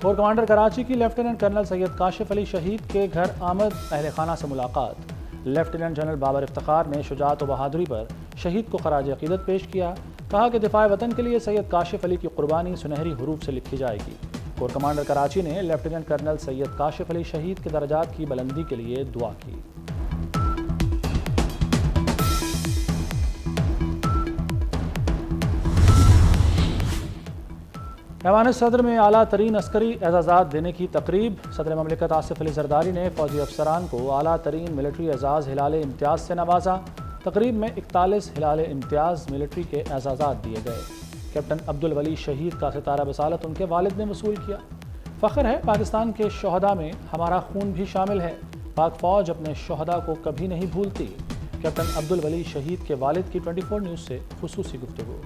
Corps commander Karachi کی lieutenant colonel سید کاشف علی شہید کے گھر آمد، اہل خانہ سے ملاقات۔ لیفٹیننٹ جنرل بابر افتخار نے شجاعت و بہادری پر شہید کو خراج عقیدت پیش کیا۔ کہا کہ دفاع وطن کے لیے سید کاشف علی کی قربانی سنہری حروف سے لکھی جائے گی۔ کور کمانڈر کراچی نے لیفٹیننٹ کرنل سید کاشف علی شہید کے درجات کی بلندی کے لیے دعا کی۔ ایوان صدر میں اعلیٰ ترین عسکری اعزازات دینے کی تقریب۔ صدر مملکت آصف علی زرداری نے فوجی افسران کو اعلیٰ ترین ملٹری اعزاز ہلال امتیاز سے نوازا۔ تقریب میں 41 ہلال امتیاز ملٹری کے اعزازات دیے گئے۔ کیپٹن عبدالولی شہید کا ستارہ بصالت ان کے والد نے وصول کیا۔ فخر ہے پاکستان کے شہداء میں ہمارا خون بھی شامل ہے، پاک فوج اپنے شہداء کو کبھی نہیں بھولتی۔ کیپٹن عبدالولی شہید کے والد کی 24 نیوز سے خصوصی گفتگو۔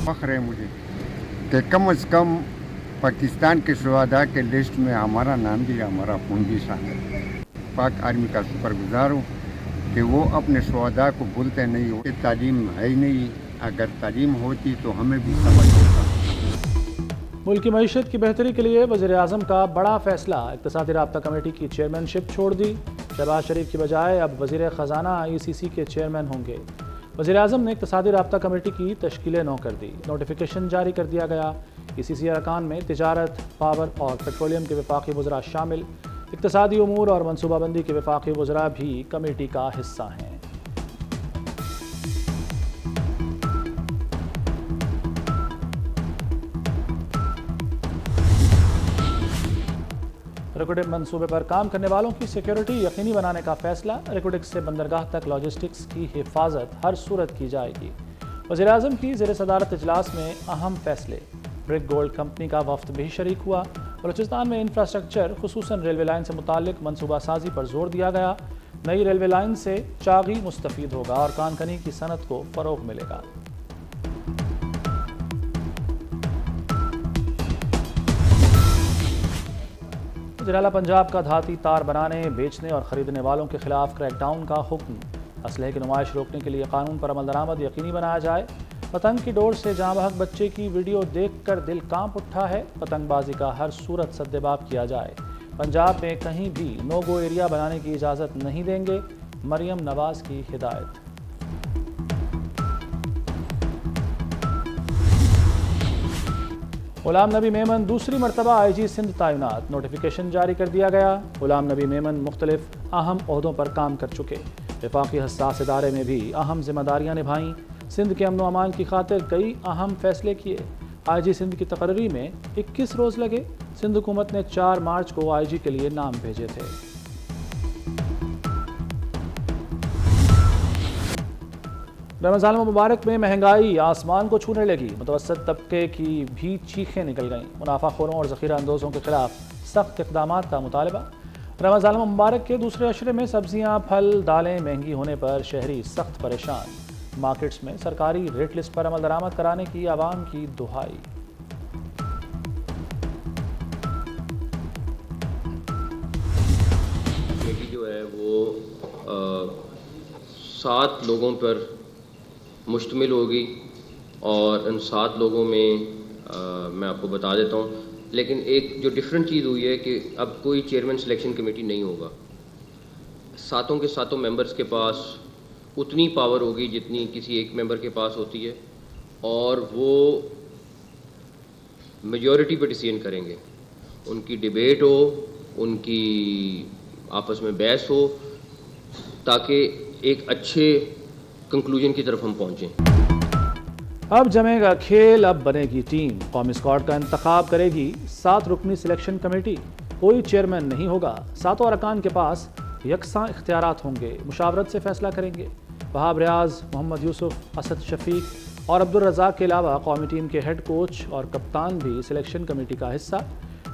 فخر ہے مجھے کہ کم از کم پاکستان کے شہداء کے لسٹ میں ہمارا نام بھی، ہمارا خون بھی شامل ہے۔ پاک آرمی کا شکر گزار ہوں کہ وہ اپنے شہداء کو بھولتے نہیں ہو۔ تعلیم ہے ہی نہیں، اگر تعلیم ہوتی تو ہمیں بھی سمجھ ہوتا۔ ملک کی معیشت کی بہتری کے لیے وزیر اعظم کا بڑا فیصلہ، اقتصادی رابطہ کمیٹی کی چیئرمین شپ چھوڑ دی۔ شہباز شریف کی بجائے اب وزیر خزانہ ICC کے چیئرمین ہوں گے۔ وزیر اعظم نے اقتصادی رابطہ کمیٹی کی تشکیل نو کر دی۔ نوٹیفیکیشن جاری کر دیا گیا۔ ECC ارکان میں تجارت، پاور اور پیٹرولیم کے وفاقی وزراء شامل۔ اقتصادی امور اور منصوبہ بندی کے وفاقی وزراء بھی کمیٹی کا حصہ ہیں۔ ریکوڈک منصوبے پر کام کرنے والوں کی سیکیورٹی یقینی بنانے کا فیصلہ۔ ریکوڈک سے بندرگاہ تک لاجسٹکس کی حفاظت ہر صورت کی جائے گی۔ وزیر اعظم کی زیر صدارت اجلاس میں اہم فیصلے۔ برک گولڈ کمپنی کا وفد بھی شریک ہوا۔ بلوچستان میں انفراسٹرکچر خصوصاً ریلوے لائن سے متعلق منصوبہ سازی پر زور دیا گیا۔ نئی ریلوے لائن سے چاغی مستفید ہوگا اور کان کنی کی صنعت کو فروغ ملے گا۔ وزیراعلیٰ پنجاب کا دھاتی تار بنانے، بیچنے اور خریدنے والوں کے خلاف کریک ڈاؤن کا حکم۔ اسلحے کی نمائش روکنے کے لیے قانون پر عمل درآمد یقینی بنایا جائے۔ پتنگ کی ڈور سے جاں بحق بچے کی ویڈیو دیکھ کر دل کانپ اٹھا ہے۔ پتنگ بازی کا ہر صورت سدباب کیا جائے۔ پنجاب میں کہیں بھی نو گو ایریا بنانے کی اجازت نہیں دیں گے، مریم نواز کی ہدایت۔ غلام نبی میمن دوسری مرتبہ IG سندھ تعینات۔ نوٹیفیکیشن جاری کر دیا گیا۔ غلام نبی میمن مختلف اہم عہدوں پر کام کر چکے۔ وفاقی حساس ادارے میں بھی اہم ذمہ داریاں نبھائیں۔ سندھ کے امن و امان کی خاطر کئی اہم فیصلے کیے۔ IG سندھ کی تقرری میں 21 روز لگے۔ سندھ حکومت نے 4 مارچ کو IG کے لیے نام بھیجے تھے۔ رمضان المبارک میں مہنگائی آسمان کو چھونے لگی۔ متوسط طبقے کی بھی چیخیں نکل گئیں۔ منافع خوروں اور ذخیرہ اندوزوں کے خلاف سخت اقدامات کا مطالبہ۔ رمضان المبارک کے دوسرے عشرے میں سبزیاں، پھل، دالیں مہنگی ہونے پر شہری سخت پریشان۔ مارکیٹس میں سرکاری ریٹ لسٹ پر عمل درآمد کرانے کی عوام کی دہائی۔ کمیٹی جو ہے وہ 7 لوگوں پر مشتمل ہوگی اور ان 7 لوگوں میں میں آپ کو بتا دیتا ہوں، لیکن ایک جو ڈفرینٹ چیز ہوئی ہے کہ اب کوئی چیئرمین سلیکشن کمیٹی نہیں ہوگا۔ 7 کے 7 ممبرز کے پاس اتنی پاور ہوگی جتنی کسی ایک ممبر کے پاس ہوتی ہے، اور وہ میجورٹی پہ ڈیسیژن کریں گے۔ ان کی ڈیبیٹ ہو، ان کی آپس میں بحث ہو، تاکہ ایک اچھے کنکلوژن کی طرف ہم پہنچیں۔ اب جمے گا کھیل، اب بنے گی ٹیم۔ قومی اسکواڈ کا انتخاب کرے گی 7 رکنی سلیکشن کمیٹی۔ کوئی چیئرمین نہیں ہوگا۔ 7 ارکان کے پاس یکساں اختیارات ہوں گے، مشاورت سے فیصلہ کریں گے۔ وہاب ریاض، محمد یوسف، اسد شفیق اور عبدالرزاق کے علاوہ قومی ٹیم کے ہیڈ کوچ اور کپتان بھی سلیکشن کمیٹی کا حصہ۔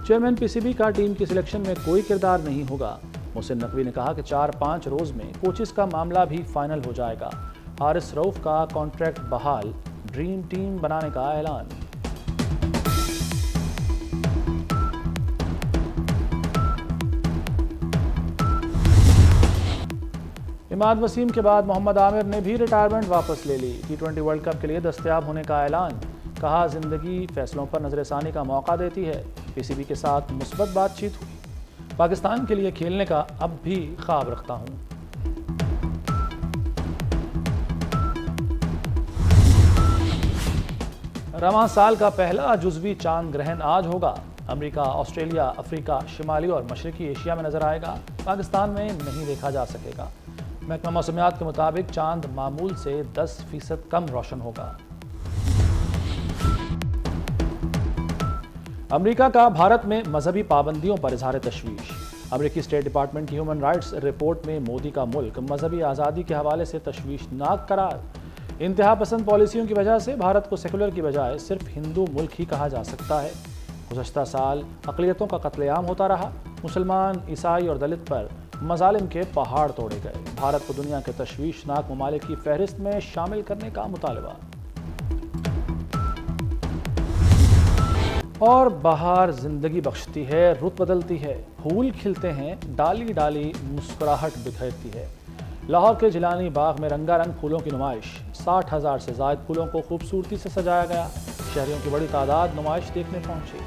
چیئرمین PCB کا ٹیم کی سلیکشن میں کوئی کردار نہیں ہوگا۔ محسن نقوی نے کہا کہ 4-5 روز میں کوچز کا معاملہ بھی فائنل ہو جائے گا۔ حارث رؤف کا کانٹریکٹ بحال، ڈریم ٹیم بنانے کا اعلان۔ اماد وسیم کے بعد محمد عامر نے بھی ریٹائرمنٹ واپس لے لی۔ T20 ورلڈ کپ کے لیے دستیاب ہونے کا اعلان۔ کہا زندگی فیصلوں پر نظر ثانی کا موقع دیتی ہے، پی سی بی کے ساتھ مثبت بات چیت ہوئی، پاکستان کے لیے کھیلنے کا اب بھی خواب رکھتا ہوں۔ رواں سال کا پہلا جزوی چاند گرہن آج ہوگا۔ امریکہ، آسٹریلیا، افریقہ، شمالی اور مشرقی ایشیا میں نظر آئے گا، پاکستان میں نہیں دیکھا جا سکے گا۔ محکمہ موسمیات کے مطابق چاند معمول سے 10% کم روشن ہوگا۔ امریکہ کا بھارت میں مذہبی پابندیوں پر اظہار تشویش۔ امریکی اسٹیٹ ڈپارٹمنٹ کی ہیومن رائٹس رپورٹ میں مودی کا ملک مذہبی آزادی کے حوالے سے تشویشناک قرار۔ انتہا پسند پالیسیوں کی وجہ سے بھارت کو سیکولر کی بجائے صرف ہندو ملک ہی کہا جا سکتا ہے۔ گزشتہ سال اقلیتوں کا قتل عام ہوتا رہا، مسلمان، عیسائی اور دلت پر مظالم کے پہاڑ توڑے گئے۔ بھارت کو دنیا کے تشویشناک ممالک کی فہرست میں شامل کرنے کا مطالبہ۔ اور بہار زندگی بخشتی ہے، رت بدلتی ہے، پھول کھلتے ہیں، ڈالی ڈالی مسکراہٹ بکھیرتی ہے۔ لاہور کے جیلانی باغ میں رنگا رنگ پھولوں کی نمائش، 60,000 سے زائد پھولوں کو خوبصورتی سے سجایا گیا۔ شہریوں کی بڑی تعداد نمائش دیکھنے پہنچی۔